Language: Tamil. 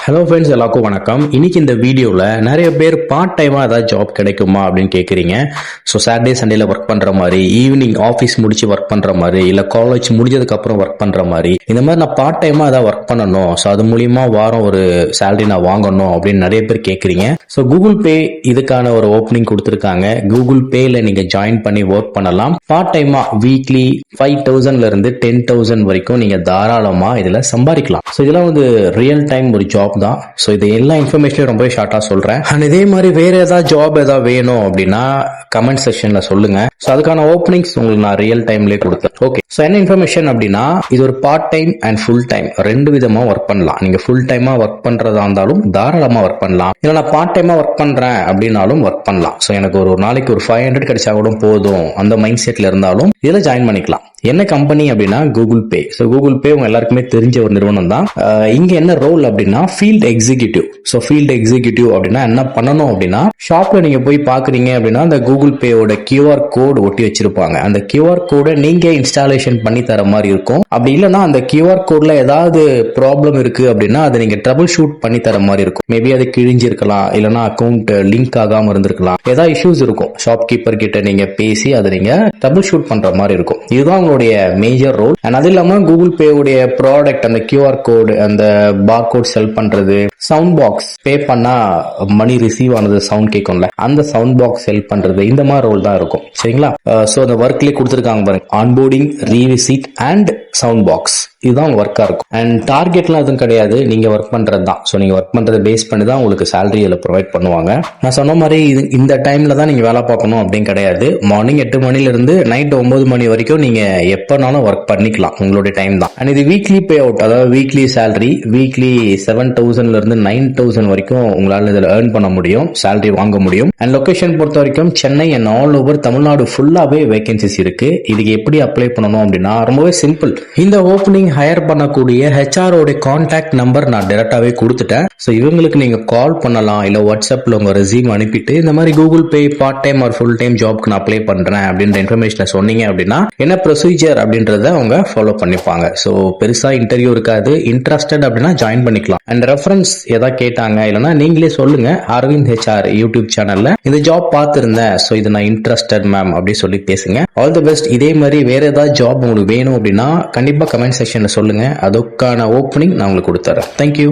ஹலோ ஃப்ரெண்ட்ஸ், எல்லாருக்கும் வணக்கம். இன்னைக்கு இந்த வீடியோவில் நிறைய பேர் பார்ட் டைமாக ஏதாவது ஜாப் கிடைக்குமா அப்படின்னு கேட்குறீங்க. ஸோ சாட்டர்டே சண்டேல ஒர்க் பண்ணுற மாதிரி, ஈவினிங் ஆஃபீஸ் முடிச்சு ஒர்க் பண்ணுற மாதிரி, இல்லை காலேஜ் முடிஞ்சதுக்கப்புறம் ஒர்க் பண்ணுற மாதிரி, இந்த மாதிரி நான் பார்ட் டைமாக ஏதாவது ஒர்க் பண்ணணும், ஸோ அது மூலியமா வாரம் ஒரு சேலரி நான் வாங்கணும் அப்படின்னு நிறைய பேர் கேட்குறீங்க. ஸோ கூகுள் பே இதுக்கான ஒரு ஓப்பனிங் கொடுத்துருக்காங்க. கூகுள் பேல நீங்கள் ஜாயின் பண்ணி ஒர்க் பண்ணலாம். பார்ட் டைமாக வீக்லி 5,000 இருந்து 10,000 வரைக்கும் நீங்கள் தாராளமாக இதில் சம்பாதிக்கலாம். ஸோ இதெல்லாம் வந்து ரியல் டைம் ஒரு ஜாப் தான். ஸோ இது எல்லா இன்ஃபர்மேஷனையும் ரொம்ப ஷார்ட்டா சொல்றேன். அண்ட் இதே மாதிரி வேற ஏதாவது ஜாப் ஏதாவது வேணும் அப்படின்னா கமெண்ட் செக்ஷன்ல சொல்லுங்க. ஸோ அதுக்கான ஓப்பனிங்ஸ் உங்களுக்கு நான் ரியல் டைம்லேயே கொடுத்தேன். ஓகே, ஸோ என்ன இன்ஃபர்மேஷன் அப்படின்னா, இது ஒரு part time and full time ரெண்டு விதமா ஒர்க் பண்ணலாம். நீங்க ஃபுல் டைமா ஒர்க் பண்றதா இருந்தாலும் தாராளமா ஒர்க் பண்ணலாம். இல்லை நான் பார்ட் டைமா ஒர்க் பண்றேன் அப்படின்னாலும் ஒர்க் பண்ணலாம். ஸோ எனக்கு ஒரு நாளைக்கு ஒரு 500 கிடைச்சா கூட போதும் அந்த மைண்ட் செட்ல இருந்தாலும் இதுல ஜாயின் பண்ணிக்கலாம். என்ன கம்பெனி அப்படின்னா Google Pay. So Google Pay உங்க எல்லாருக்குமே தெரிஞ்ச ஒரு நிறுவனம் தான். இங்க என்ன ரோல் அப்படின்னா field executive. So field executive அப்படின்னா என்ன பண்ணணும் அப்படின்னா, ஷாப்ல நீங்க போய் பாக்குறீங்க அப்படின்னா அந்த கூகுள் பேயோட QR கோட் ஒட்டி வச்சிருப்பாங்க. அந்த QR கோடை நீங்க இன்ஸ்டாலேஷன் பண்ணி தர மாதிரி இருக்கும். அப்படி இல்லைன்னா அந்த QR கோட்ல ஏதாவது ப்ராப்ளம் இருக்கு அப்படின்னா அதை நீங்க ட்ரபிள் ஷூட் பண்ணி தர மாதிரி இருக்கும். மேபி அது கிழிஞ்சிருக்கலாம், இல்லைன்னா அக்கௌண்ட் லிங்க் ஆகாம இருந்திருக்கலாம், ஏதாவது இஷ்யூஸ் இருக்கும். ஷாப் கீப்பர் கிட்ட நீங்க பேசி அதை நீங்க ட்ரபிள் ஷூட் பண்ற மாதிரி இருக்கும். இதுதான் உங்களுடைய மேஜர் ரோல். அண்ட் அது இல்லாம கூகுள் பேவுடைய ப்ராடக்ட், அந்த QR கோட், அந்த பார் கோட் செல் பண்றது, சவுண்ட் பாக்ஸ் பே பண்ணா மணி ரிசீவ் ஆனது சவுண்ட் கேட்கும்ல, அந்த சவுண்ட் பாக்ஸ் செல் பண்றது, இந்த மாதிரி ரோல் தான் இருக்கும். சரிங்களா? சோ அந்த ஒர்க்லயே கொடுத்துருக்காங்க பாருங்க, onboarding, revisit and sound box. இதுதான் ஒர்க்கா இருக்கும். அண்ட் டார்கெட்லாம் எதுவும் கிடையாது, நீங்க ஒர்க் பண்றது தான். ஸோ நீங்க ஒர்க் பண்றதை பேஸ் பண்ணி தான் உங்களுக்கு சேலரி இதில் ப்ரொவைட் பண்ணுவாங்க. நான் சொன்ன மாதிரி இந்த டைம்ல தான் நீங்க வேலை பார்க்கணும் அப்படின்னு கிடையாது. மார்னிங் 8 மணில இருந்து நைட் 9 மணி வரைக்கும் நீங்க எப்பனாலும் ஒர்க் பண்ணிக்கலாம், உங்களுடைய டைம் தான். அண்ட் இது வீக்லி பே அவுட், அதாவது வீக்லி சேலரி வீக்லி 7,000 இருந்து 9,000 வரைக்கும் உங்களால இதில் ஏர்ன் பண்ண முடியும், சேலரி வாங்க முடியும். அண்ட் லொகேஷன் பொறுத்த வரைக்கும் Chennai and all over Tamil Nadu ஃபுல்லாவே வேகன்சிஸ் இருக்கு. இதுக்கு எப்படி அப்ளை பண்ணணும் அப்படின்னா ரொம்பவே சிம்பிள். இந்த ஓப்பனிங் ஹையர் பண்ணக்கூடிய HR ஓட கான்டாக்ட் நம்பர் நான் டைரக்டாவே கொடுத்துட்டேன். ஸோ இவங்களுக்கு நீங்க கால் பண்ணலாம், இல்ல வாட்ஸ்அப்ல உங்க ரெஸ்யூம் அனுப்பிட்டு இந்த மாதிரி Google Pay part time or full time ஜாப்க்கு நான் அப்ளை பண்றேன் அப்படின்ற இன்ஃபர்மேஷனை சொன்னீங்க அப்படின்னா என்ன ப்ரொசீஜர் அப்படின்றத அவங்க ஃபாலோ பண்ணிப்பாங்க. ஸோ பெருசா இன்டர்வியூ இருக்காது. இன்ட்ரெஸ்டட் அப்படின்னா ஜாயின் பண்ணிக்கலாம். அண்ட் ரெஃபரன்ஸ் ஏதாவது கேட்டாங்க இல்லைன்னா நீங்களே சொல்லுங்க, அரவிந்த் HR யூடியூப் சேனல்ல இந்த ஜாப் பார்த்திருந்தேன், ஸோ இது நான் இன்ட்ரெஸ்டட் மேம் அப்படின்னு சொல்லி பேசுங்க. All the best. இதே மாதிரி வேற ஏதாவது ஜாப் உங்களுக்கு வேணும் அப்படின்னா கண்டிப்பா கமெண்ட் செக்ஷன்ல சொல்லுங்க. அதுக்கான ஓப்பனிங் நான் உங்களுக்கு கொடுத்துறேன். தேங்க்யூ.